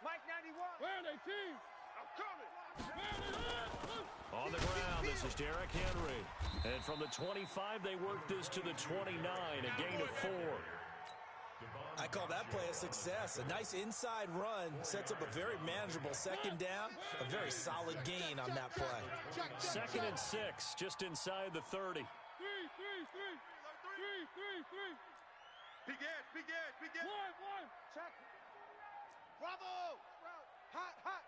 Mike 91. Where are they, team? I'm coming. On the ground, this is Derrick Henry. And from the 25, they work this to the 29, a gain of 4. I call that play a success. A nice inside run sets up a very manageable second down, a very solid gain on that play. 2nd and 6, just inside the 30. Three. Big edge. One. Check. Bravo. Hot.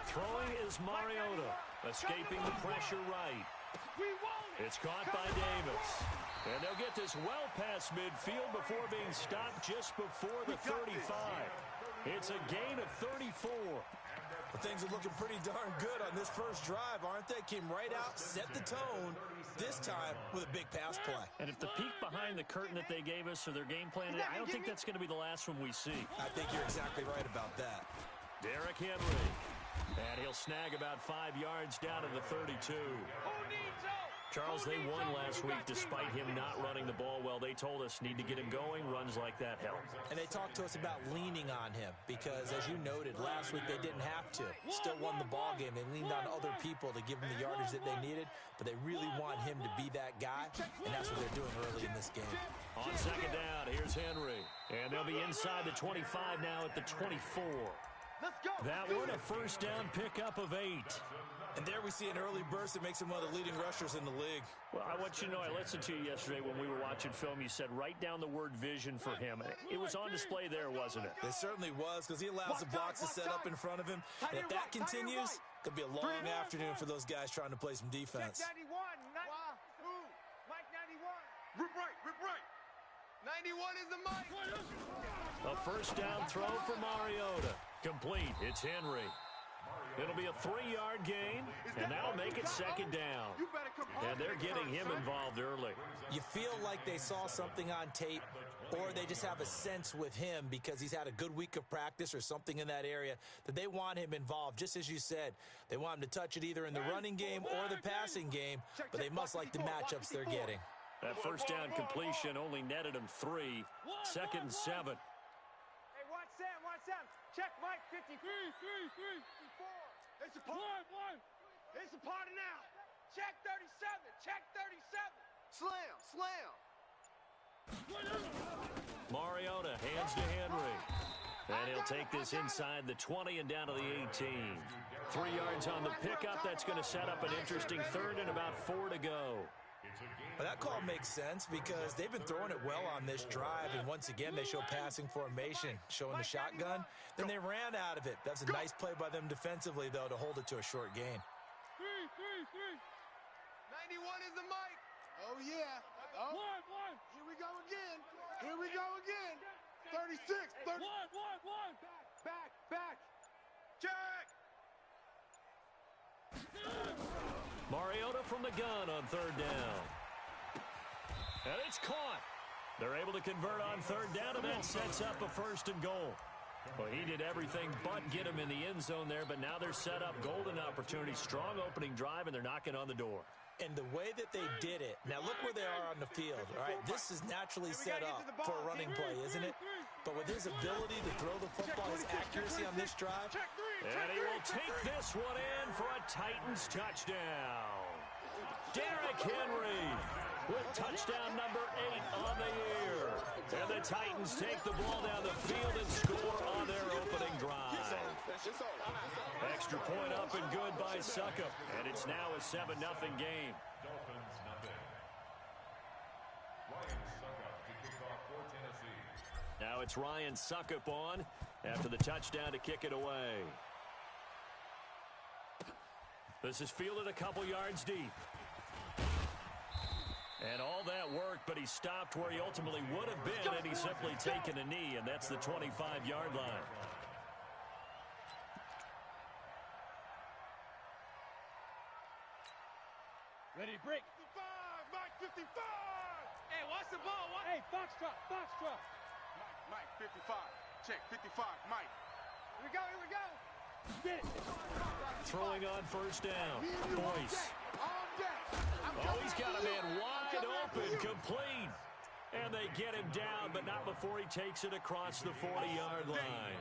Throwing is Mariota, escaping the pressure right. It's caught by Davis. And they'll get this well past midfield before being stopped just before the 35. It's a gain of 34. Well, things are looking pretty darn good on this first drive, aren't they? Came right out, set the tone, this time with a big pass play. And if the peek behind the curtain that they gave us or their game plan, I don't think that's going to be the last one we see. I think you're exactly right about that. Derrick Henry. And he'll snag about 5 yards down to the 32. Charles, they won last week despite him not running the ball well. They told us need to get him going. Runs like that help. And they talked to us about leaning on him because, as you noted, last week they didn't have to. Still won the ball game. They leaned on other people to give them the yardage that they needed, but they really want him to be that guy, and that's what they're doing early in this game. On 2nd down, here's Henry. And they'll be inside the 25 now at the 24. Let's go. That one, a first down pickup of 8. And there we see an early burst that makes him one of the leading rushers in the league. Well, I want you to know, I listened to you yesterday when we were watching film. You said write down the word vision for him. It was on display there, wasn't it? It certainly was, because he allows the blocks to set up in front of him. And if that continues, it could be a long afternoon for those guys trying to play some defense. Check 91. Mike 91. Rip right. 91 is the Mike. A first down throw for Mariota. Complete. It's Henry. It'll be a 3-yard gain, and that'll make it 2nd down. And they're getting him involved early. You feel like they saw something on tape, or they just have a sense with him because he's had a good week of practice or something in that area that they want him involved. Just as you said, they want him to touch it either in the running game or the passing game, but they must like the matchups they're getting. That first down completion only netted him 3. 2nd and 7. Hey, watch Sam. Check Mike 53. 3. It's a party. One. It's a party now. Check 37. Slam. Mariota hands to Henry. And he'll take this inside the 20 and down to the 18. 3 yards on the pickup. That's going to set up an interesting 3rd and about 4 to go. But that call makes sense because they've been throwing it well on this drive, and once again they show passing formation, showing the shotgun. Then they ran out of it. That's a nice play by them defensively, though, to hold it to a short gain. 3. 91 is the Mike. Oh, yeah. One. Here we go again. 36. 30. One. Back. Check. Mariota from the gun on 3rd down. And it's caught. They're able to convert on 3rd down, and that sets up a 1st and goal. Well, he did everything but get him in the end zone there, but now they're set up. Golden opportunity, strong opening drive, and they're knocking on the door. And the way that they did it, now look where they are on the field, all right? This is naturally set up for a running play, isn't it? But with his ability to throw the football, his accuracy on this drive. And he will take this one in for a Titans touchdown. Derrick Henry with touchdown number 8 on the year. And the Titans take the ball down the field and score on their opening drive. Extra point up and good by Succop. And it's now a 7-0 game. Dolphins nothing. Ryan Succop to kick off for Tennessee. Now it's Ryan Succop on after the touchdown to kick it away. This is fielded a couple yards deep. And all that worked, but he stopped where he ultimately would have been, and he's simply taken a knee, and that's the 25-yard line. Ready to break. 55, Mike 55. Hey, watch the ball. Hey, Foxtrot. Mike 55. Check 55, Mike. Here we go. Get it. Throwing on 1st down. Boyce. On deck. Oh, he's got a man wide open, complete. And they get him down, but not before he takes it across the 40-yard line.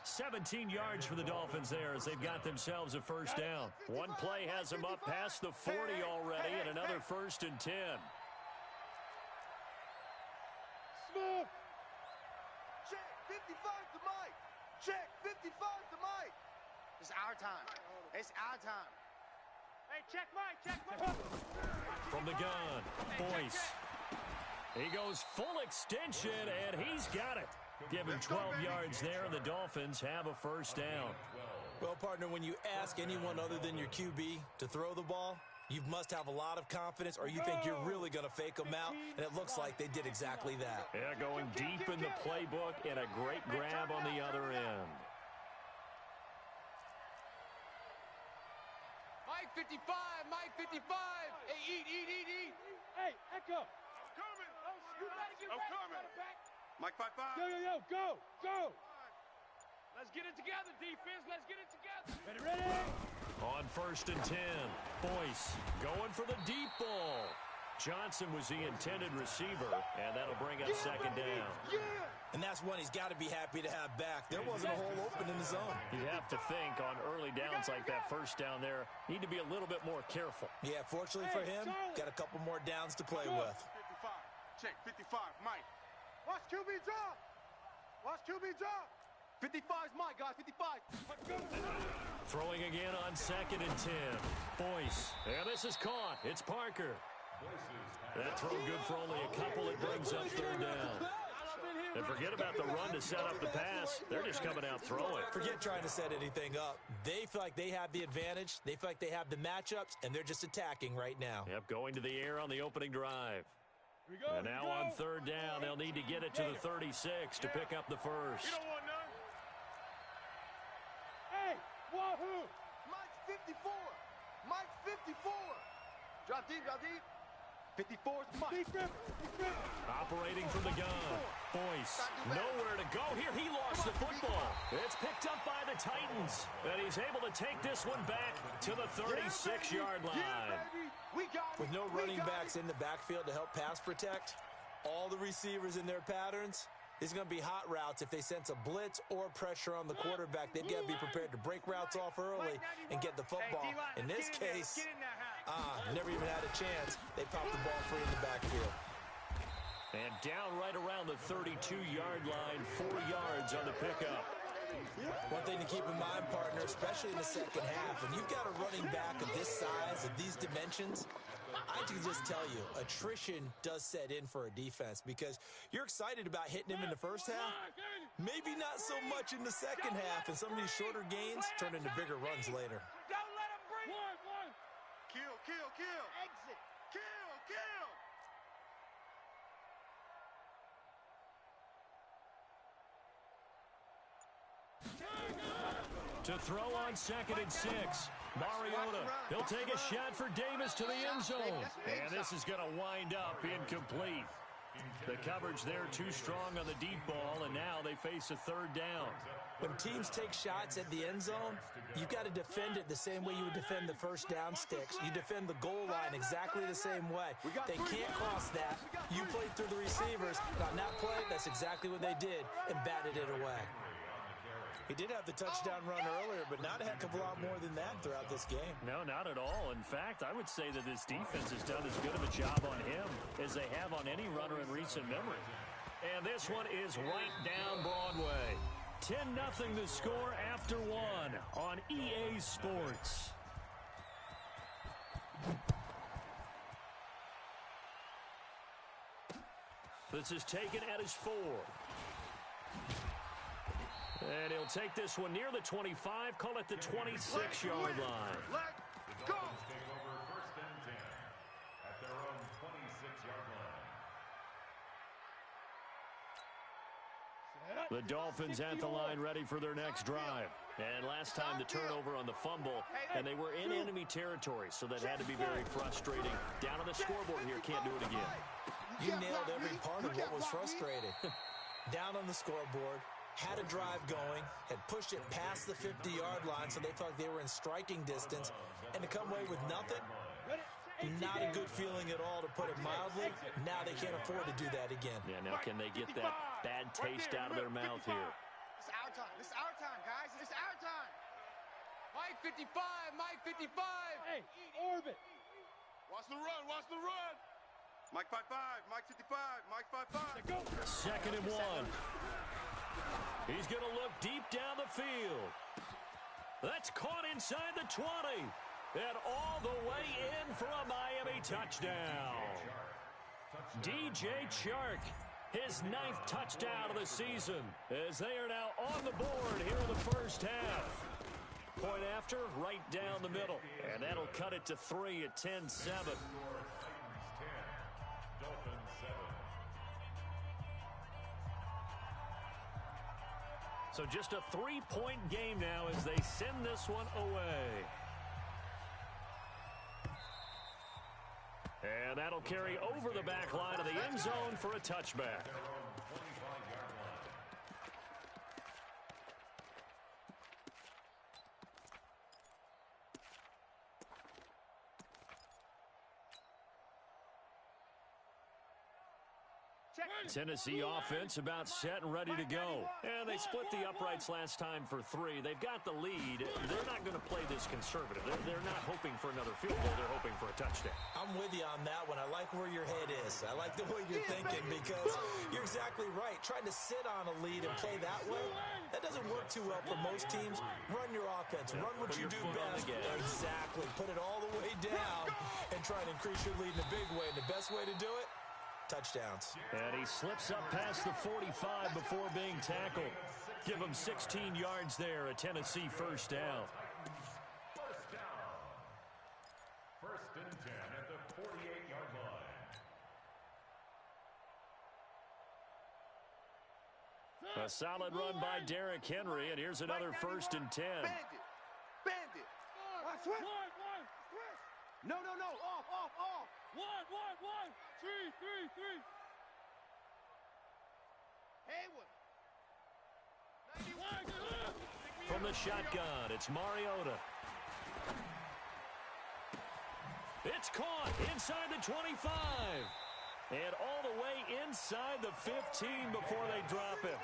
17 yards for the Dolphins there as they've got themselves a first down. One play has them up past the 40 already, and another 1st and 10. Smooth. Check 55 to Mike. Check 55 to Mike. It's our time. It's our time. Hey, check Mike, check Mike. From the gun, Boyce. He goes full extension, and he's got it. Give him 12 yards there, and the Dolphins have a first down. Well, partner, when you ask anyone other than your QB to throw the ball, you must have a lot of confidence, or you think you're really going to fake them out, and it looks like they did exactly that. Yeah, going deep in the playbook, and a great grab on the other end. Mike 55, Mike 55. Hey, eat. Hey, Echo. Coming. You better get ready, quarterback. Mike 55. Yo, go. Let's get it together, defense. Let's get it together. Ready? On 1st and 10, Boyce going for the deep ball. Johnson was the intended receiver, and that'll bring up 2nd down. Yeah. And that's one he's got to be happy to have back. There wasn't a hole open in the zone. You have to think on early downs like that first down there, need to be a little bit more careful. Yeah, fortunately for him, got a couple more downs to play with. 55. Check 55, Mike. Watch QB drop. Watch QB drop. 55's Mike, guys. 55. Throwing again on 2nd and 10. Boyce. And this is caught. It's Parker. That throw good for only a couple. It brings up 3rd down. And forget about the run to set up the pass. They're just coming out throwing. Forget trying to set anything up. They feel like they have the advantage. They feel like they have the matchups, and they're just attacking right now. Yep, going to the air on the opening drive. And now on 3rd down, they'll need to get it to the 36 to pick up the first. You don't want none. Hey, wahoo. Mike 54. Mike 54. Drop deep. 54's Mike. Operating from the gun. Boyce, nowhere to go here. He lost the football. It's picked up by the Titans. And he's able to take this one back to the 36-yard line. With no running backs in the backfield to help pass protect, all the receivers in their patterns, these are going to be hot routes. If they sense a blitz or pressure on the quarterback, they've got to be prepared to break routes off early and get the football. In this case, never even had a chance. They popped the ball free in the backfield. And down right around the 32-yard line, 4 yards on the pickup. One thing to keep in mind, partner, especially in the second half, when you've got a running back of this size, of these dimensions, I can just tell you, attrition does set in for a defense because you're excited about hitting him in the first half, maybe not so much in the second half, and some of these shorter gains turn into bigger runs later. Don't let him breathe. One. Kill. Exit. Kill. To throw on 2nd and 6. Mariota, he'll take a shot for Davis to the end zone. And this is going to wind up incomplete. The coverage there too strong on the deep ball, and now they face a 3rd down. When teams take shots at the end zone, you've got to defend it the same way you would defend the first down sticks. You defend the goal line exactly the same way. They can't cross that. You played through the receivers, and on that play, that's exactly what they did and batted it away. He did have the touchdown run earlier, but not a heck of a lot more than that throughout this game. No, not at all. In fact, I would say that this defense has done as good of a job on him as they have on any runner in recent memory. And this one is right down Broadway. 10-0 the score after 1 on EA Sports. This is taken at his 4. And he'll take this one near the 25, call it the 26-yard line. Let's go. Take over 1st and 10 at their own 26-yard line. The Dolphins at the line ready for their next drive. And last time the turnover on the fumble, and they were in enemy territory, so that had to be very frustrating. Down on the scoreboard here, can't do it again. You nailed every part of what was frustrating. Down on the scoreboard, had a drive going, had pushed it past the 50-yard line so they felt like they were in striking distance, and to come away with nothing, Not a good feeling at all, to put it mildly. Now they can't afford to do that again. Yeah, now can they get that bad taste out of their mouth here? It's our time. This is our time, guys. It's our time. Mike 55, Mike 55. Hey, orbit. Watch the run, watch the run. Mike 55, Mike 55, Mike 55. Go. 2nd and 1. He's going to look deep down the field. That's caught inside the 20. And all the way in for a Miami touchdown. DJ Chark, his 9th touchdown of the season, as they are now on the board here in the first half. Point after, right down the middle. And that'll cut it to 3 at 10-7. So just a 3-point game now as they send this one away. And that'll carry over the back line of the end zone for a touchback. Tennessee offense about set and ready to go. And they split the uprights last time for 3. They've got the lead. They're not going to play this conservative. They're not hoping for another field goal. They're hoping for a touchdown. I'm with you on that one. I like where your head is. I like the way you're thinking because you're exactly right. Trying to sit on a lead and play that way, that doesn't work too well for most teams. Run your offense. Run what you do best. Exactly. Put it all the way down and try and increase your lead in a big way. And the best way to do it, touchdowns. And he slips up past the 45 before being tackled. Give him 16 yards there, a Tennessee first down. First and 10 at the 48-yard line. A solid run by Derrick Henry, and here's another 1st and 10. Bandit. No. Off. 1. 3. Haywood. From the shotgun, it's Mariota. It's caught inside the 25. And all the way inside the 15 before they drop him.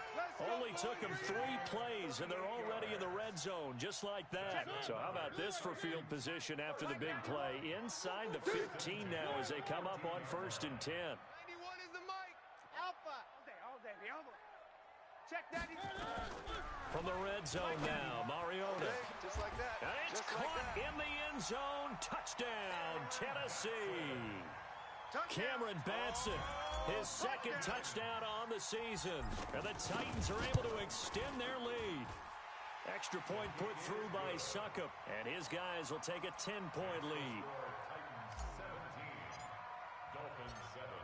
Only took him 3 plays, and they're already in the red zone, just like that. So how about this for field position after the big play? Inside the 15 now as they come up on 1st and 10. 91 is the mic. Alpha. All day. The elbow. Check that. From the red zone now, Mariota. Just like that. And it's caught in the end zone. Touchdown, Tennessee. Cameron Batson, his 2nd touchdown on the season. And the Titans are able to extend their lead. Extra point put through by Suckup. And his guys will take a 10-point lead.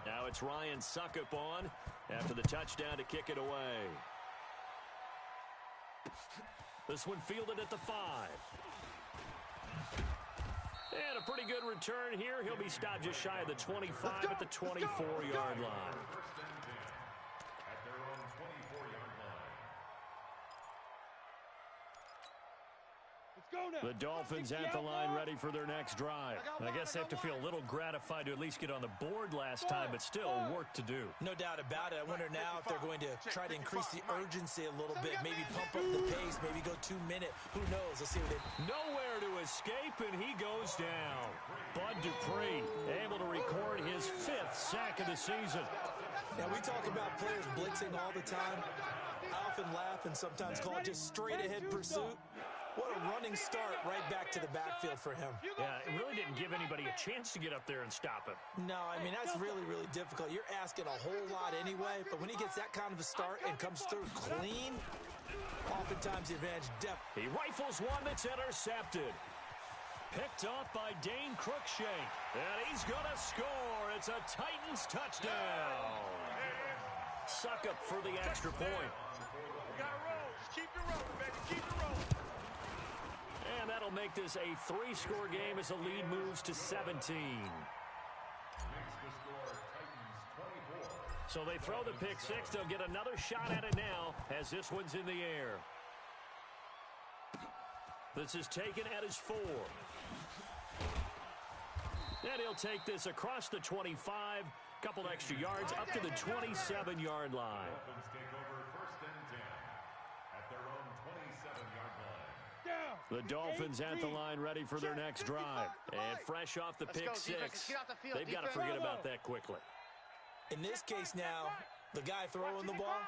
Now it's Ryan Suckup on after the touchdown to kick it away. This one fielded at the 5. And a pretty good return here. He'll be stopped just shy of the 25 at the 24-yard line. The Dolphins at the line ready for their next drive. I guess they have to feel a little gratified to at least get on the board last time, but still work to do. No doubt about it. I wonder now if they're going to try to increase the urgency a little bit, maybe pump up the pace, maybe go 2-minute. Who knows? Let's see what they... Nowhere to escape, and he goes down. Bud Dupree able to record his 5th sack of the season. Now, we talk about players blitzing all the time. I often laugh and sometimes call it just straight-ahead pursuit. What a running start right back to the backfield for him. Yeah, it really didn't give anybody a chance to get up there and stop him. No, I mean, that's really, really difficult. You're asking a whole lot anyway, but when he gets that kind of a start and comes through clean, oftentimes the advantage depth. He rifles one that's intercepted. Picked off by Dane Cruikshank. And he's going to score. It's a Titans touchdown. Suckup for the extra point. We got to roll. Just keep it rolling, baby. Keep it rolling. And that'll make this a 3-score game as the lead moves to 17. So they throw the pick 6. They'll get another shot at it now as this one's in the air. This is taken at his 4. And he'll take this across the 25, couple extra yards up to the 27-yard line. Dolphins take over 1st and 10 at their own 27-yard line. The Dolphins at the line ready for their next drive. And fresh off the pick six, they've got to forget about that quickly. In this case now, the guy throwing the ball,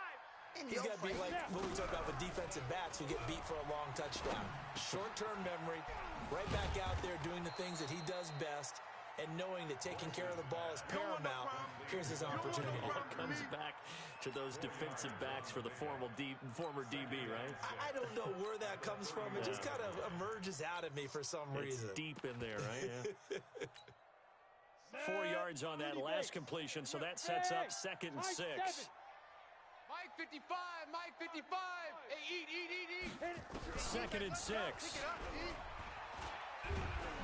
he's got to be like what we talked about with defensive backs who get beat for a long touchdown. Short-term memory, right back out there doing the things that he does best, and knowing that taking care of the ball is paramount. Here's his opportunity. It comes back to those defensive backs for the former DB, right? I don't know where that comes from. It just kind of emerges out of me for some reason. It's deep in there, right? Yeah. 4 yards on that last completion, so that sets up 2nd and 6. Mike 55, Mike 55. Hey, eat. 2nd and 6.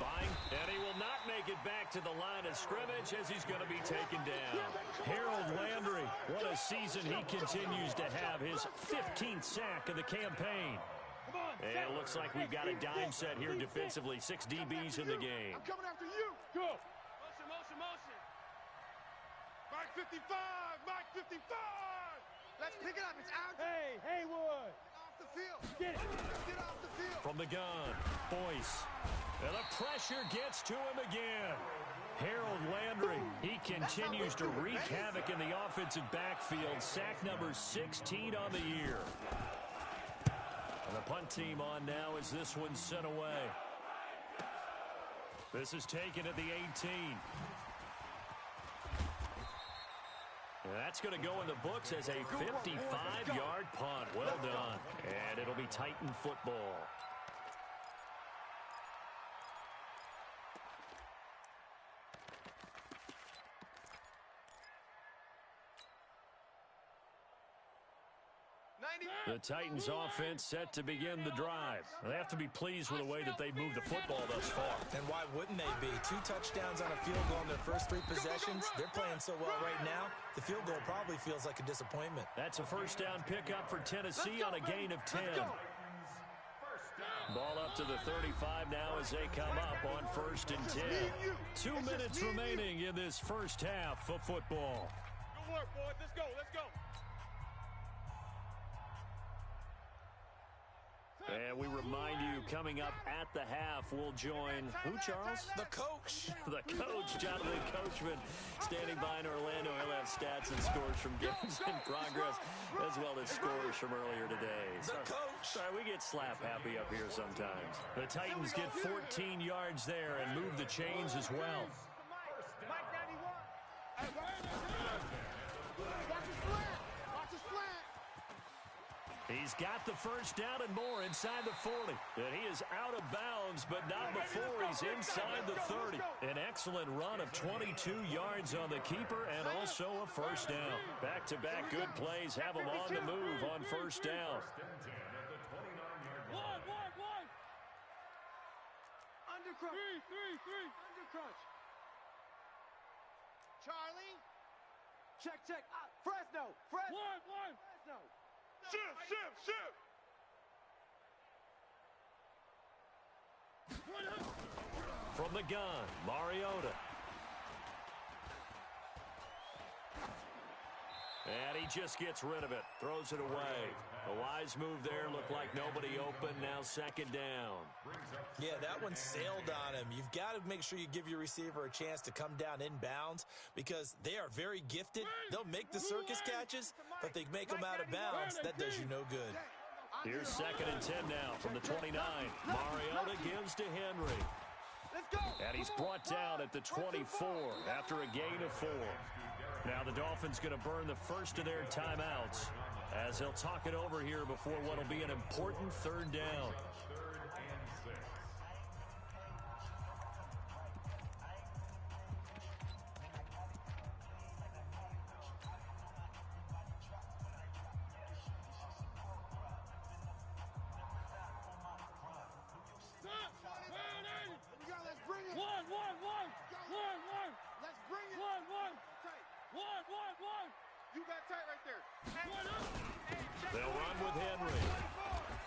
Buying, and he will not make it back to the line of scrimmage as he's going to be taken down. Harold Landry, what a season he continues to have. His 15th sack of the campaign. And it looks like we've got a dime set here defensively. 6 DBs in the game. I'm coming after you. Go. Motion. Mike 55, Mike 55. Let's pick it up. It's out. Hey, Haywood. Get off the field. Get it. Get off the field. From the gun, Boyce. And the pressure gets to him again. Harold Landry, he continues to wreak havoc in the offensive backfield. Sack number 16 on the year. And the punt team on now as this one's sent away. This is taken at the 18. And that's going to go in the books as a 55-yard punt. Well done. And it'll be Titan football. The Titans offense set to begin the drive. They have to be pleased with the way that they moved the football thus far. And why wouldn't they be? 2 touchdowns on a field goal in their first 3 possessions. They're playing so well right now, the field goal probably feels like a disappointment. That's a first down pickup for Tennessee on a gain of 10. Ball up to the 35 now as they come up on 1st and 10. 2 minutes remaining in this first half of football. Good work, boys. Let's go. And we remind you, coming up at the half, we'll join, who, Charles? The coach. The coach, Jonathan Coachman, standing by in Orlando. He'll have stats and scores from games in progress, as well as scores from earlier today. The coach. Sorry, we get slap happy up here sometimes. The Titans get 14 yards there and move the chains as well. Mike 91. Watch his flat. Watch his flat. He's got the first down and more inside the 40. And he is out of bounds, but not before he's inside the 30. An excellent run of 22 yards on the keeper and also a first down. Back-to-back good plays have him on the move on first down. One. Undercrunch. Three. Undercrunch. Charlie. Check. Fresno. One. Fresno. Shift. From the gun, Mariota. And he just gets rid of it, throws it away. A wise move there, looked like nobody open, now 2nd down. Yeah, that one sailed on him. You've got to make sure you give your receiver a chance to come down inbounds because they are very gifted. They'll make the circus catches, but they make them out of bounds. That does you no good. Here's 2nd and 10 now from the 29. Mariota gives to Henry. And he's brought down at the 24 after a gain of 4. Now the Dolphins going to burn the first of their timeouts as they'll talk it over here before what will be an important 3rd down. Let's bring it. One. Let's bring it. One. Tight. You got tight right there. They'll run with Henry.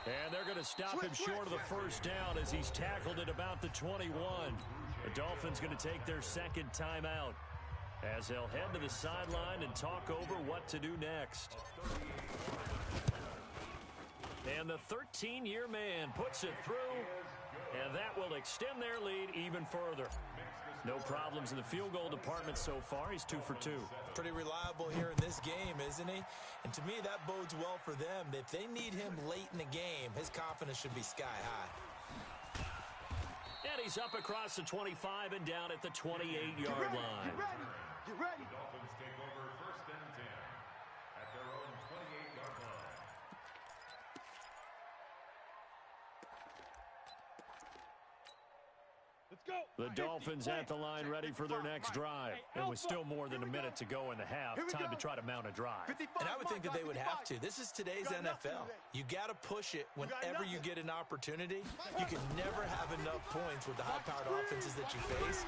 And they're going to stop him short of the first down as he's tackled at about the 21. The Dolphins going to take their second timeout as they'll head to the sideline and talk over what to do next. And the 13-year man puts it through, and that will extend their lead even further. No problems in the field goal department so far. He's 2 for 2. Pretty reliable here in this game, isn't he? And to me, that bodes well for them. If they need him late in the game, his confidence should be sky high. And he's up across the 25 and down at the 28-yard line. Get ready. The Dolphins take over 1st and 10 at their own 28-yard line. Let's go. The Dolphins at the line ready for their next drive. And with still more than a minute to go in the half, time to try to mount a drive. And I would think that they would have to. This is today's NFL. You got to push it whenever you get an opportunity. You can never have enough points with the high-powered offenses that you face.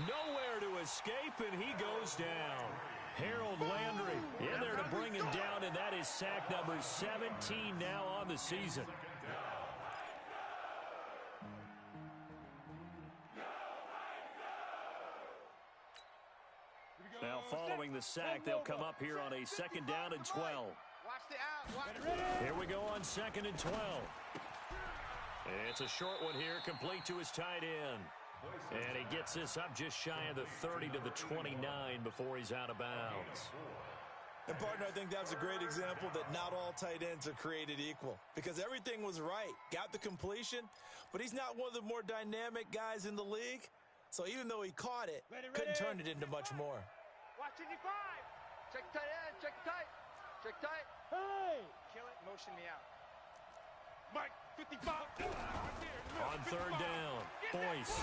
Nowhere to escape, and he goes down. Harold Landry in there to bring him down, and that is sack number 17 now on the season. Now following the sack, they'll come up here on a 2nd down and 12. Watch the out. Watch. Here we go on 2nd and 12. It's a short one here, complete to his tight end. And he gets this up just shy of the 30 to the 29 before he's out of bounds. And, partner, I think that's a great example that not all tight ends are created equal because everything was right. Got the completion, but he's not one of the more dynamic guys in the league. So even though he caught it, couldn't turn it into much more. Watch 55. Check tight end. Check tight. Check tight. Hey. Kill it. Motion me out. Mike, 55. On 3rd down, Boyce,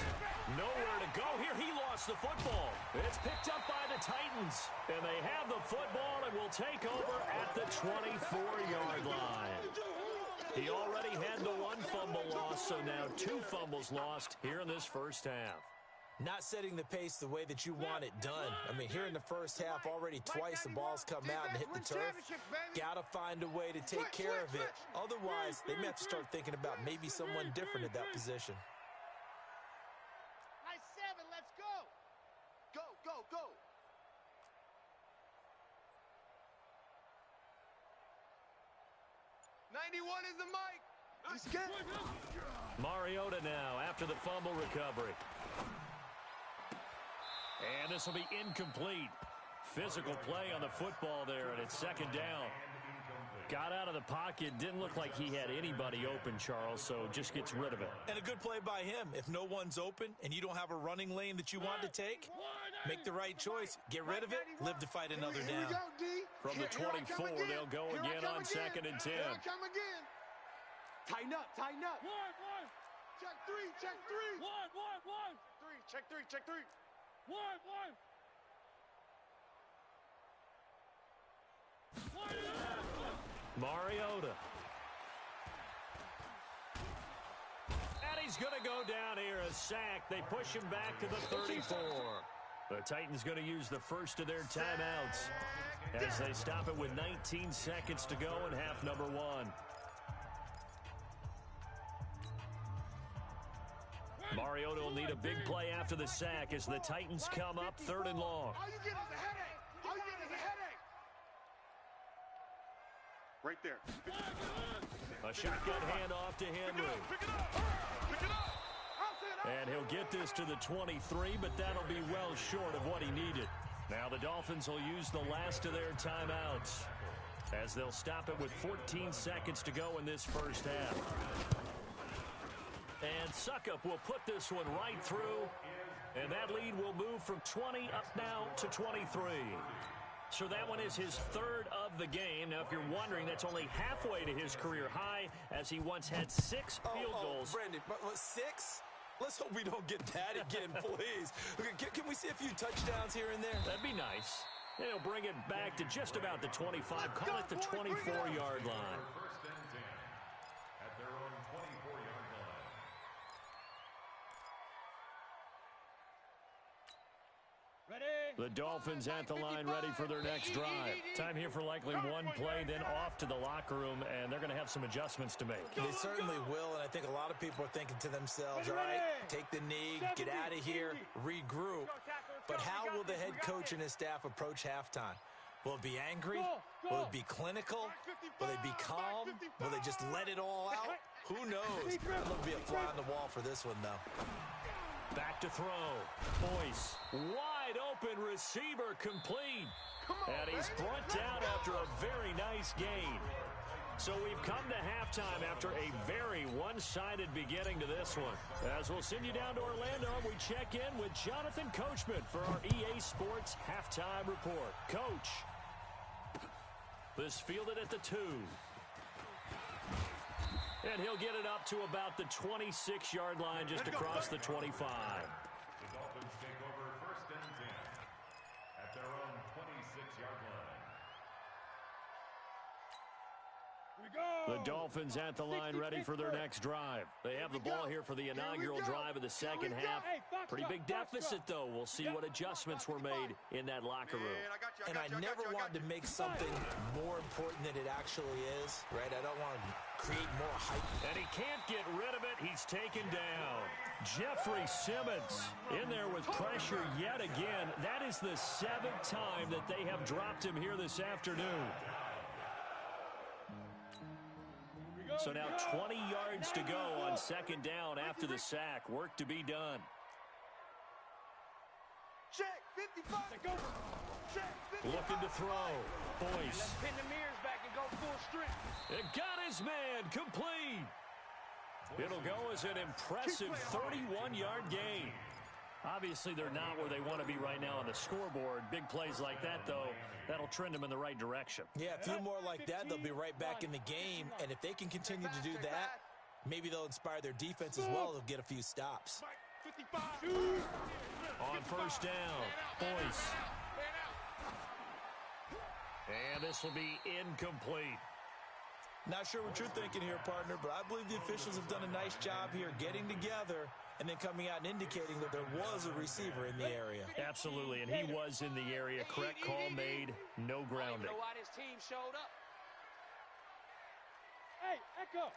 nowhere to go here. He lost the football. It's picked up by the Titans, and they have the football and will take over at the 24-yard line. He already had the 1 fumble loss, so now 2 fumbles lost here in this first half. Not setting the pace the way that you want it done. I mean, here in the first half, already twice the ball's come out and hit the turf. Got to find a way to take care of it. Otherwise, they may have to start thinking about maybe someone different at that position. Nice 7. Let's go. Go, go, go. '91 is the mic. Let's get it. Mariota now after the fumble recovery. And this will be incomplete. Physical play on the football there, and it's 2nd down. Got out of the pocket. Didn't look like he had anybody open, Charles, so just gets rid of it. And a good play by him. If no one's open and you don't have a running lane that you want to take, make the right choice. Get rid of it. Live to fight another down. From the 24, they'll go again on 2nd and 10. Here I come again. Tighten up, tighten up. One. Check 3, check 3. One. 3, check 3, check 3. One. Mariota. And he's going to go down here, a sack. They push him back to the 34. The Titans going to use the first of their timeouts as they stop it with 19 seconds to go in half number 1. Mariota will need a big play after the sack as the Titans come up 3rd and long. All you get is a headache. All you get is a headache. Right there. A shotgun handoff to Henry. Pick it up. And he'll get this to the 23, but that'll be well short of what he needed. Now the Dolphins will use the last of their timeouts as they'll stop it with 14 seconds to go in this first half. And Suckup will put this one right through, and that lead will move from 20 up now to 23. So that one is his 3rd of the game. Now, if you're wondering, that's only halfway to his career high, as he once had 6 field goals. Brandon, 6? Let's hope we don't get that again, please. Can we see a few touchdowns here and there? That'd be nice. And he'll bring it back to just about the 25. Call it the 24-yard line. 1st and 10 at their own 24-yard line. The Dolphins at the line ready for their next drive. Time here for likely one play, then off to the locker room, and they're going to have some adjustments to make. They certainly will, and I think a lot of people are thinking to themselves, all right, take the knee, get out of here, regroup. But how will the head coach and his staff approach halftime? Will it be angry? Will it be clinical? Will they be calm? Will they just let it all out? Who knows? It'll be a fly on the wall for this one, though. Back to throw. Boyce, wide open receiver complete. And he's brought down after a very nice gain. So we've come to halftime after a very one-sided beginning to this one. As we'll send you down to Orlando, we check in with Jonathan Coachman for our EA Sports Halftime Report. Coach, this fielded at the 2. And he'll get it up to about the 26-yard line just across the 25. The Dolphins take over 1st and 10 at their own 26-yard line. The Dolphins at the line ready for their next drive. They have the ball here for the inaugural drive of the second half. Pretty big deficit, though. We'll see what adjustments were made in that locker room. And I never wanted to make something more important than it actually is, right? I don't want to create more hype. And he can't get rid of it. He's taken down. Jeffrey Simmons in there with pressure yet again. That is the 7th time that they have dropped him here this afternoon. So now 20 yards to go on second down after the sack. Work to be done. Check, 55. Check, 55. Looking to throw. Boyce. Let's pin the mirrors back and go full strength. It got his man complete. It'll go as an impressive 31-yard gain. Obviously, they're not where they want to be right now on the scoreboard. Big plays like that, though, that'll trend them in the right direction. Yeah, a few more like that, they'll be right back in the game. And if they can continue to do that, maybe they'll inspire their defense as well. They'll get a few stops. On first down, Boyce. And this will be incomplete. Not sure what you're thinking here, partner, but I believe the officials have done a nice job here getting together and then coming out and indicating that there was a receiver in the area. Absolutely, and he was in the area. Correct call made, no grounding. Why this team showed up. Hey, Echo.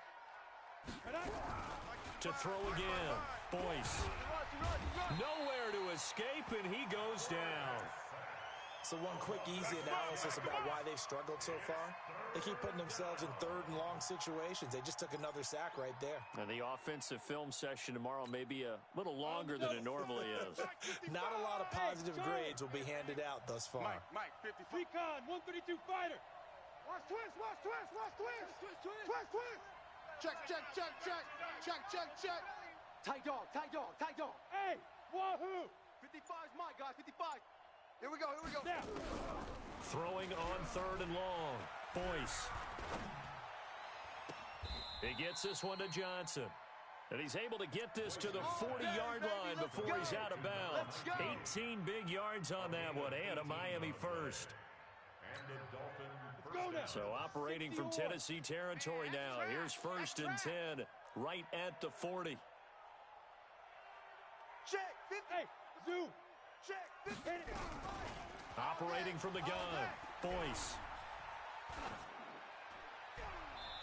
To throw again, Boyce. Nowhere to escape, and he goes down. So one quick, easy analysis about why they've struggled so far. They keep putting themselves in 3rd and long situations. They just took another sack right there. And the offensive film session tomorrow may be a little longer than it normally is. Not a lot of positive grades will be handed out thus far. Mike, 50. Recon, 132 fighter. Watch twist. Check. Tight dog. Hey, wahoo. 55's Mike, guys, 55. Here we go. Now. Throwing on 3rd and long. Boyce. He gets this one to Johnson. And he's able to get this to the 40-yard line before he's out of bounds. 18 big yards on that one, and a Miami first. So operating from Tennessee territory now. Here's 1st and 10 right at the 40. Check, 50. Hey, zoom. Check, 50. Operating from the gun, Boyce.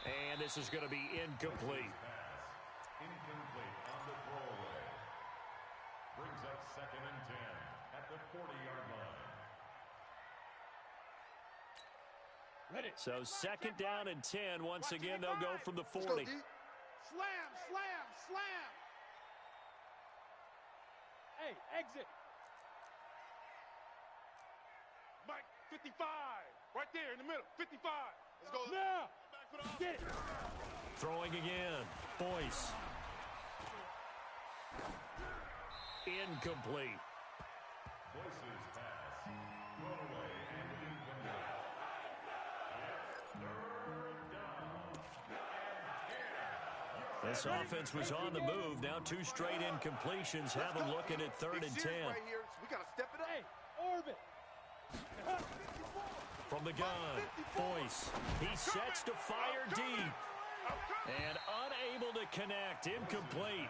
And this is going to be incomplete. Incomplete on the throwaway. Brings up 2nd and 10 at the 40-yard line. Ready. So 2nd down and 10. Once again, they'll go from the 40. Slam. Hey, exit. Mike, 55. Right there in the middle. 55. Let's go. Now. Get it. Throwing again, Boyce. Incomplete. Boyce's pass. Thrown away and incomplete. This offense was on the move. Now 2 straight incompletions have them looking at 3rd and 10. Right here. We got to step it up. Hey, orbit. From the gun, Boyce. He sets to fire deep. And unable to connect. Incomplete.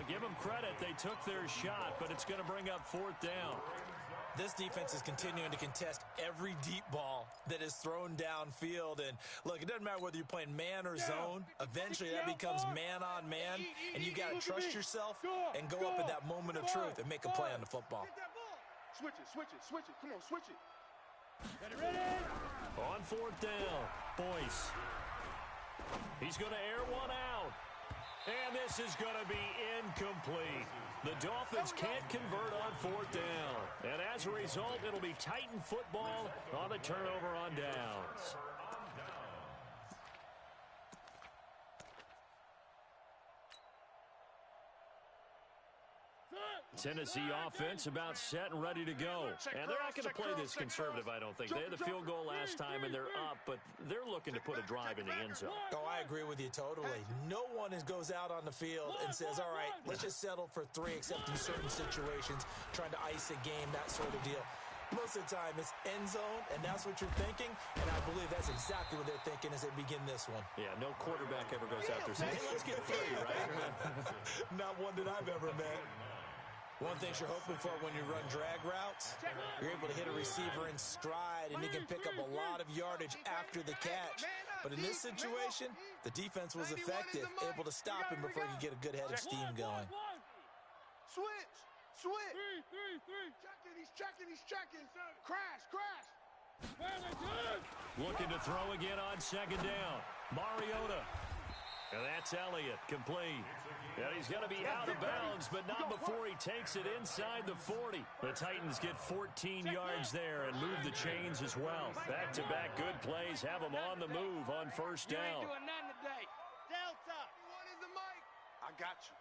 Give them credit. They took their shot, but it's going to bring up 4th down. This defense is continuing to contest every deep ball that is thrown downfield. And, look, it doesn't matter whether you're playing man or zone. Eventually that becomes man on man, and you got to trust yourself and go up at that moment of truth and make a play on the football. Switch it, switch it, switch it. Come on, switch it. Ready? On fourth down, Boyce. He's going to air one out. And this is going to be incomplete. The Dolphins can't convert on fourth down. And as a result, it'll be Titan football on the turnover on downs. Tennessee offense about set and ready to go. And they're not going to play this conservative, I don't think. They had the field goal last time, and they're up, but they're looking to put a drive in the end zone. Oh, I agree with you totally. No one goes out on the field and says, all right, let's just settle for 3, except in certain situations, trying to ice a game, that sort of deal. Most of the time, it's end zone, and that's what you're thinking, and I believe that's exactly what they're thinking as they begin this one. Yeah, no quarterback ever goes out there saying, hey, let's get 3, right? Not one that I've ever met. One thing you're hoping for when you run drag routes, you're able to hit a receiver in stride, and he can pick up a lot of yardage after the catch. But in this situation, the defense was effective, able to stop him before he could get a good head of steam going. Switch! Switch! 3. He's checking. Crash. Looking to throw again on second down. Mariota. And that's Elliott, complete. And he's going to be out of bounds, but not before he takes it inside the 40. The Titans get 14 yards there and move the chains as well. Back-to-back good plays have them on the move on first down. You ain't doing nothing today. Delta! What is the mic? I got you.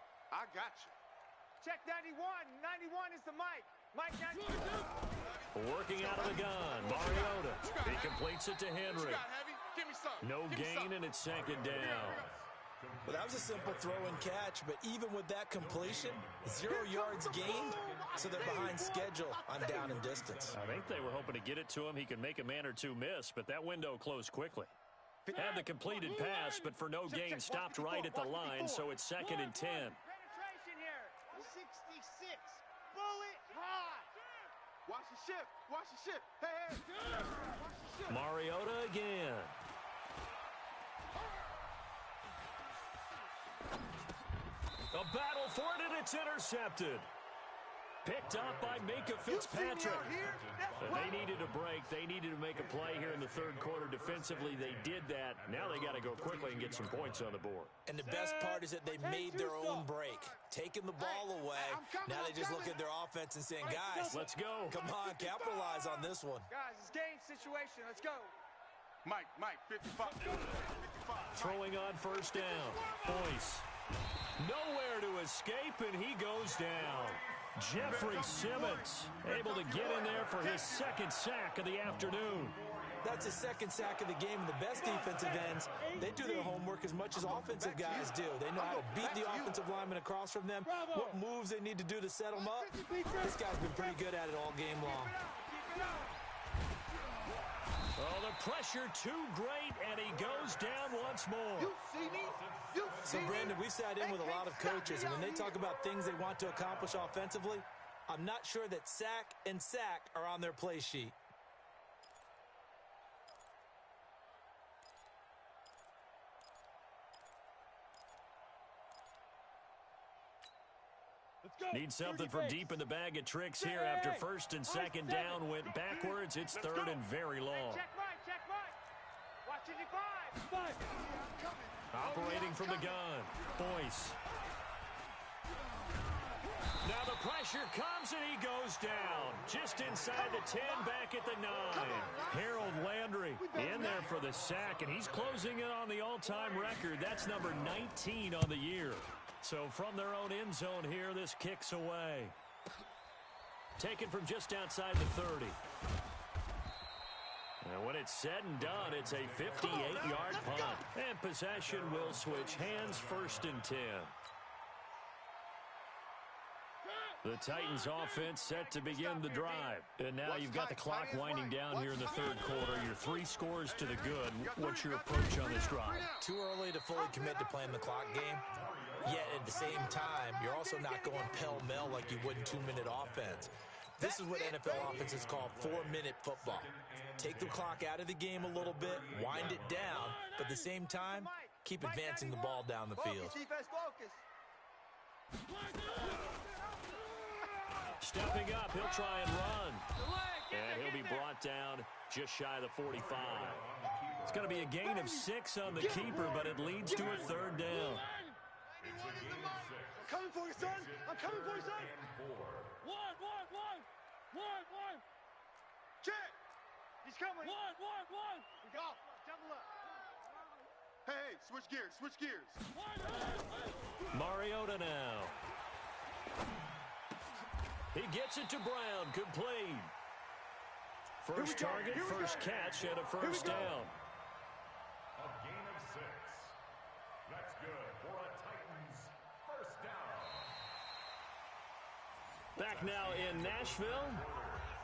Check 91. 91 is the mic. Mike 91. Working out of the gun, Mariota. He completes it to Henry. Give me some. No gain, and it's second down. Well, that was a simple throw and catch, but even with that completion, 0 yards gained, so they're behind schedule on down and distance. I think they were hoping to get it to him. He could make a man or two miss, but that window closed quickly. Had the completed pass, but for no gain, stopped right at the line, so it's 2nd and 10. Penetration here. 66. Bullet high. Watch the ship. Hey. Watch the ship. Mariota again. A battle for it, and it's intercepted. Picked up by Minka Fitzpatrick. And they needed a break. They needed to make a play here in the third quarter defensively. They did that. Now they got to go quickly and get some points on the board. And the best part is that they made their own break, taking the ball away. Now they just look at their offense and saying, guys, let's go. Come on, capitalize on this one. Guys, it's game situation. Let's go. Mike, 55. Throwing on first down. Boyce. Nowhere to escape, and he goes down. Jeffrey Simmons able to get in there for his 2nd sack of the afternoon. That's his 2nd sack of the game. And the best defensive ends, they do their homework as much as offensive guys do. They know how to beat the offensive lineman across from them, what moves they need to do to set them up. This guy's been pretty good at it all game long. Oh, the pressure too great, and he goes down once more. You see me? So, Brandon, we sat in with a lot of coaches, and when they talk about things they want to accomplish offensively, I'm not sure that sack and sack are on their play sheet. Need something from deep in the bag of tricks here after 1st and 2nd down went backwards. It's 3rd and very long. Check Mike. Watch it, 5. Operating from the gun, Boyce. Now the pressure comes and he goes down. Just inside the 10, back at the 9. Harold Landry in there for the sack, and he's closing in on the all-time record. That's number 19 on the year. So from their own end zone here, this kicks away. Taken from just outside the 30. And when it's said and done, it's a 58-yard punt. And possession will switch hands, 1st and 10. The Titans offense set to begin the drive. And now you've got the clock winding down here in the third quarter. You're 3 scores to the good. What's your approach on this drive? Too early to fully commit to playing the clock game. Yet at the same time, you're also not going pell-mell like you would in 2-minute offense. This is what NFL offenses call 4-minute football. Take the clock out of the game a little bit, wind it down, but at the same time, keep advancing the ball down the field. Focus, defense, focus. Stepping up, he'll try and run. And he'll be brought down just shy of the 45. It's going to be a gain of 6 on the keeper, but it leads to a third down. I'm coming for you, son. I'm coming for you, son. One. Check. He's coming. One. We go. Double up. Hey, switch gears. Mariota now. He gets it to Brown, complete. First target, first catch, and a first down. A gain of 6. That's good for a Titans first down. Back now in Nashville.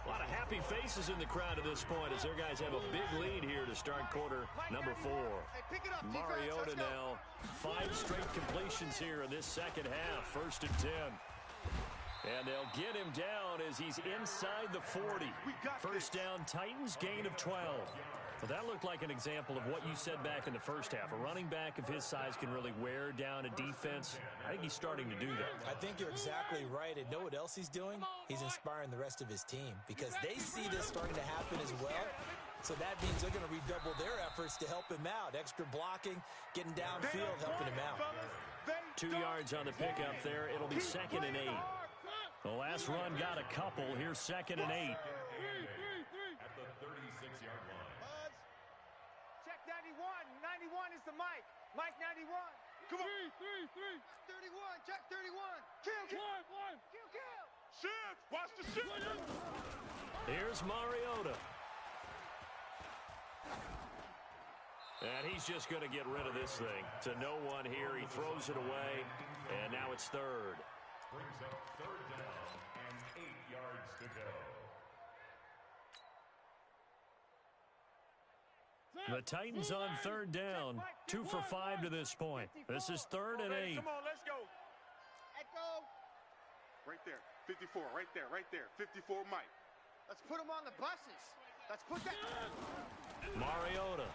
A lot of happy faces in the crowd at this point as their guys have a big lead here to start quarter number 4. Mariota now, 5 straight completions here in this second half, 1st and 10. And they'll get him down as he's inside the 40. First down, Titans, gain of 12. Well, that looked like an example of what you said back in the first half. A running back of his size can really wear down a defense. I think he's starting to do that. I think you're exactly right. And know what else he's doing? He's inspiring the rest of his team because they see this starting to happen as well. So that means they're going to redouble their efforts to help him out. Extra blocking, getting downfield, helping him out. 2 yards on the pickup there. It'll be 2nd and 8. The last run got a couple. Here's 2nd and 8. At the 36-yard line. Check 91. 91 is the Mike. Mike 91. Come on. 3. 31. Check 31. Kill. One. Kill. Shift. Watch the shift. Here's Mariota. And he's just going to get rid of this thing. To no one here. He throws it away. And now it's 3rd. Brings up 3rd down and 8 yards to go. The Titans on 3rd down. 2 for 5 to this point. This is 3rd and 8. Come on, let's go. Echo. Right there. 54. Right there. 54 Mike. Let's put him on the buses. Let's put that. Mariota.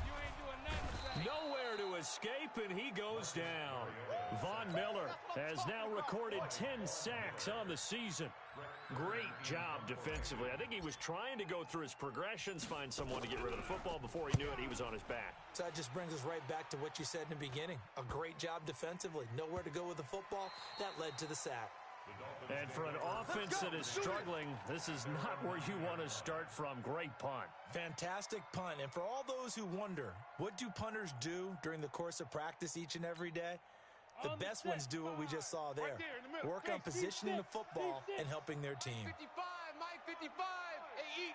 You ain't doing nothing. Nowhere to escape, and he goes down. Von Miller has now recorded 10 sacks on the season. Great job defensively. I think he was trying to go through his progressions, find someone to get rid of the football. Before he knew it, he was on his back. So that just brings us right back to what you said in the beginning. A great job defensively. Nowhere to go with the football. That led to the sack. And for an offense that is struggling, this is not where you want to start from. Great punt. Fantastic punt. And for all those who wonder, what do punters do during the course of practice each and every day? The best ones do what we just saw there. Work on positioning the football and helping their team. 55, Mike 55. Hey,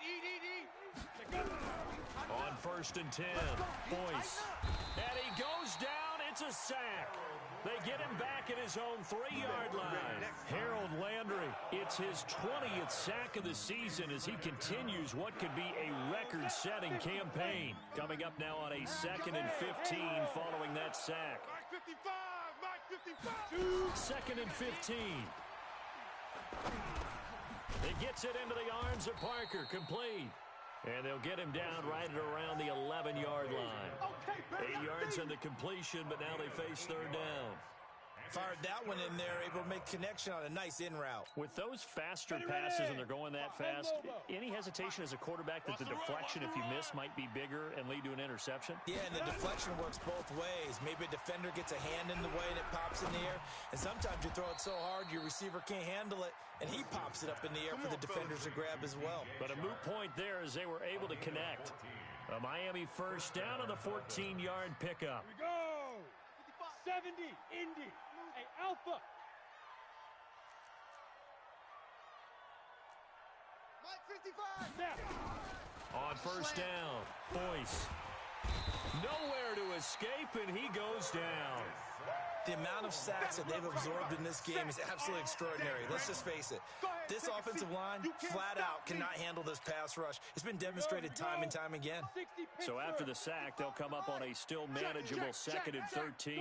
eat. On 1st and 10, Boyce. And he goes down. It's a sack. They get him back at his own 3-yard line. Harold Landry, it's his 20th sack of the season as he continues what could be a record-setting campaign. Coming up now on a 2nd and 15 following that sack. Mike 55. Mike 55. 2nd and 15. He gets it into the arms of Parker, complete. And they'll get him down right at around the 11-yard line. 8 yards on the completion, but now they face 3rd down. Fired that one in there, able to make connection on a nice in route. With those faster passes and they're going that fast, any hesitation as a quarterback that the deflection, if you miss, might be bigger and lead to an interception? Yeah, and the deflection works both ways. Maybe a defender gets a hand in the way and it pops in the air. And sometimes you throw it so hard your receiver can't handle it, and he pops it up in the air for the defenders to grab as well. But a moot point there as they were able to connect. A Miami first down on the 14-yard pickup. Here we go. 70, Indy. Hey, Alpha. Mike 55. Snap. On first down, Boyce. Nowhere to escape, and he goes down. The amount of sacks that they've absorbed in this game is absolutely extraordinary. Let's just face it. This offensive line, flat out, cannot handle this pass rush. It's been demonstrated time and time again. So after the sack, they'll come up on a still manageable 2nd and 13.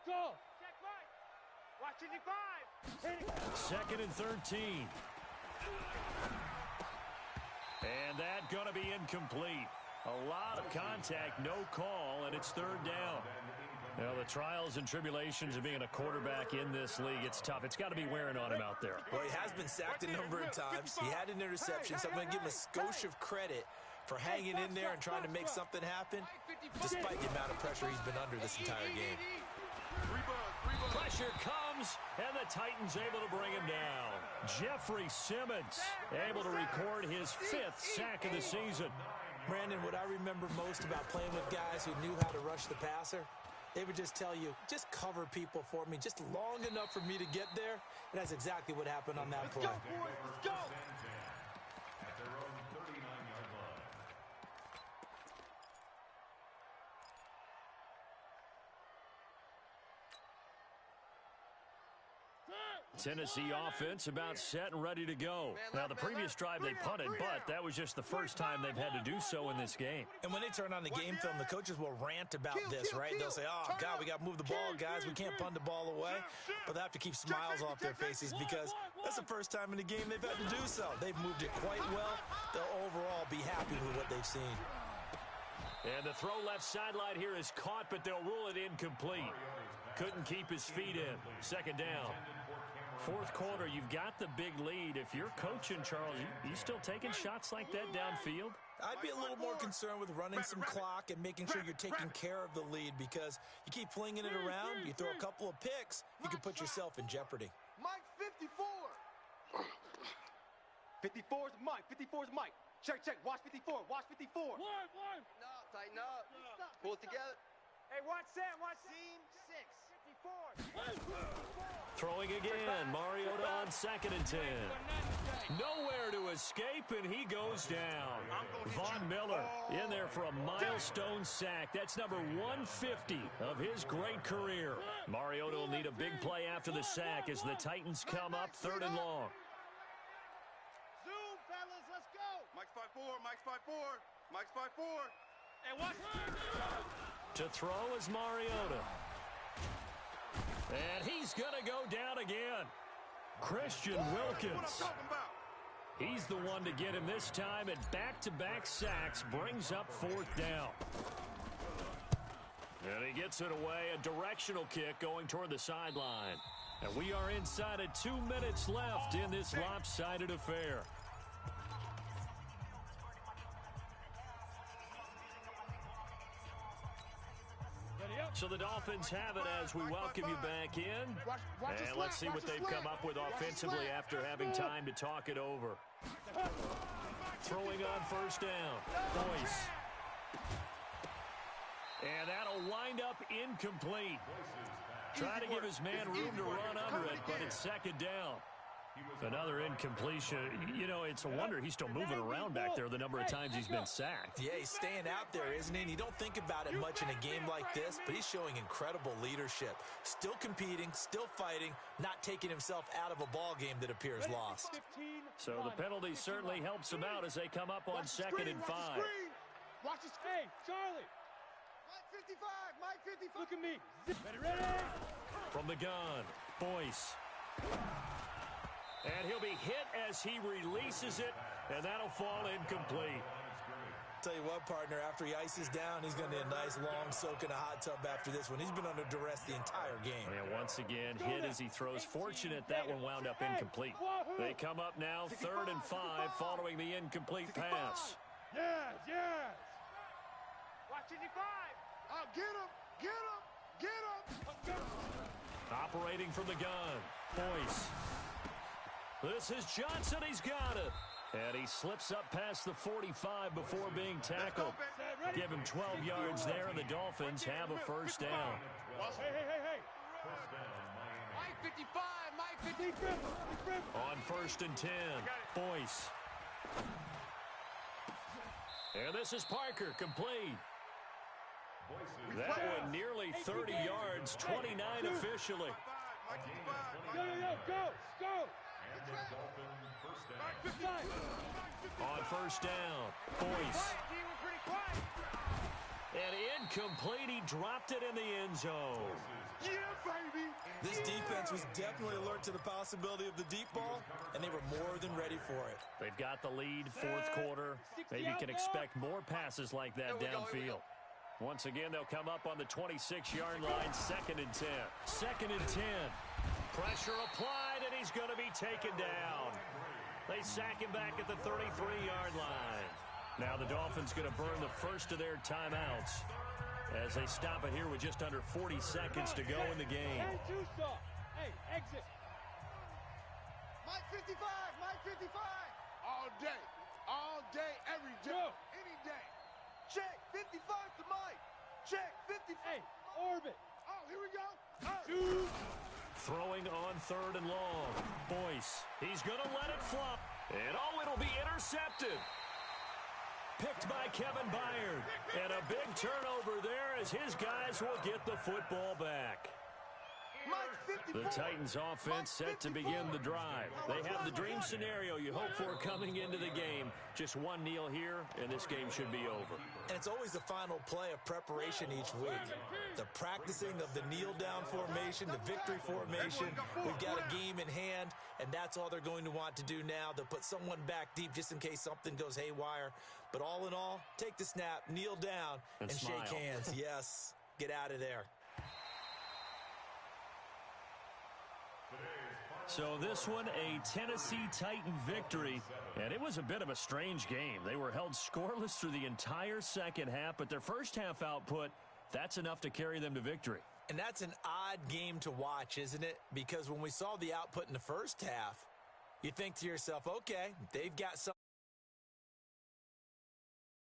Go. Watch 55. 2nd and 13. And that going to be incomplete. A lot of contact, no call, and it's third down. You know, the trials and tribulations of being a quarterback in this league, it's tough. It's got to be wearing on him out there. Well, he has been sacked a number of times. He had an interception, so I'm going to give him a skosh of credit for hanging in there and trying to make something happen, despite the amount of pressure he's been under this entire game. Pressure comes, and the Titans able to bring him down. Jeffrey Simmons able to record his 5th sack of the season. Brandon, what I remember most about playing with guys who knew how to rush the passer, they would just tell you, just cover people for me, just long enough for me to get there. And that's exactly what happened on that play. Let's go, boys. Let's go. At their own 39-yard line. Tennessee offense about set and ready to go. Now, the previous drive they punted, but that was just the first time they've had to do so in this game. And when they turn on the game film, the coaches will rant about this, right? They'll say, oh, God, we got to move the ball, guys. We can't punt the ball away. But they have to keep smiles off their faces because that's the first time in the game they've had to do so. They've moved it quite well. They'll overall be happy with what they've seen. And the throw left sideline here is caught, but they'll rule it incomplete. Couldn't keep his feet in. Second down. Fourth quarter, you've got the big lead. If you're coaching, Charles, you still taking shots like that downfield? I'd be a little more concerned with running some clock and making sure you're taking care of the lead because you keep flinging it around, you throw a couple of picks, you can put yourself in jeopardy. Mike 54. 54 is Mike. 54 is Mike. Check, check. Watch 54. Watch 54. One. No, tighten up. Pull it together. Hey, watch Sam. Watch Seam 6. 54. Throwing again. Mariota on 2nd and 10. Nowhere to escape, and he goes down. Von Miller in there for a milestone sack. That's number 150 of his great career. Mariota will need a big play after the sack as the Titans come up 3rd and long. Zoom, fellas. Let's go. Mike's 5-4. Mike's 5-4. Mike's 5-4. Hey, watch. To throw is Mariota. And he's going to go down again. Christian Wilkins. He's the one to get him this time at back-to-back sacks, brings up 4th down. And he gets it away, a directional kick going toward the sideline. And we are inside of 2 minutes left in this lopsided affair. So the Dolphins have it as we welcome you back in. And let's see what they've come up with offensively after having time to talk it over. Throwing on 1st down. Boyce. And that'll wind up incomplete. Trying to give his man room to run under it, but it's 2nd down. Another incompletion. You know, it's a wonder he's still moving around back there the number of times he's been sacked. Yeah, he's staying out there, isn't he? And you don't think about it much in a game like this, but he's showing incredible leadership. Still competing, still fighting, not taking himself out of a ball game that appears lost. So the penalty certainly helps him out as they come up on 2nd and 5. Watch his face, Charlie. Mike 55. Mike 55. Look at me. Ready. From the gun, Boyce. And he'll be hit as he releases it, and that'll fall incomplete. Tell you what, partner, after he ices down, he's going to need a nice long soak in a hot tub after this one. He's been under duress the entire game. And once again, hit as he throws. Fortunate that one wound up incomplete. They come up now 3rd and 5 following the incomplete pass. Yes. Watch 55. Oh, get him. Get him. Operating from the gun, Boyce. This is Johnson. He's got it. And he slips up past the 45 before being tackled. Give him 12 yards there, and the Dolphins have a 1st down. Hey. Mike 55, Mike 55. On 1st and 10, Boyce. And this is Parker, complete. That one nearly 30 yards, 29 officially. Go. On 1st down, Boyce. And incomplete. He dropped it in the end zone. Yeah, baby. This defense was definitely alert to the possibility of the deep ball, and they were more than ready for it. They've got the lead, fourth quarter. Maybe can expect more passes like that downfield. Once again, they'll come up on the 26-yard line, 2nd and 10. 2nd and 10. Pressure applied, and he's going to be taken down. They sack him back at the 33-yard line. Now the Dolphins going to burn the first of their timeouts as they stop it here with just under 40 seconds to go in the game. Hey, exit. Mike 55, Mike 55. All day, every day, any day. Check 55 to Mike. Check 55. Hey, orbit. Oh, here we go. Throwing on 3rd and long. Boyce, he's going to let it fly. And it'll be intercepted. Picked by Kevin Byard. And a big turnover there as his guys will get the football back. The Titans offense set to begin the drive. They have the dream scenario you hope for coming into the game. Just one kneel here, and this game should be over. And it's always the final play of preparation each week. The practicing of the kneel-down formation, the victory formation. We've got a game in hand, and that's all they're going to want to do now. They'll put someone back deep just in case something goes haywire. But all in all, take the snap, kneel down, and shake hands. Yes, get out of there. So this one, a Tennessee Titan victory, and it was a bit of a strange game. They were held scoreless through the entire second half, but their first half output, that's enough to carry them to victory. And that's an odd game to watch, isn't it? Because when we saw the output in the first half, you think to yourself, okay, they've got some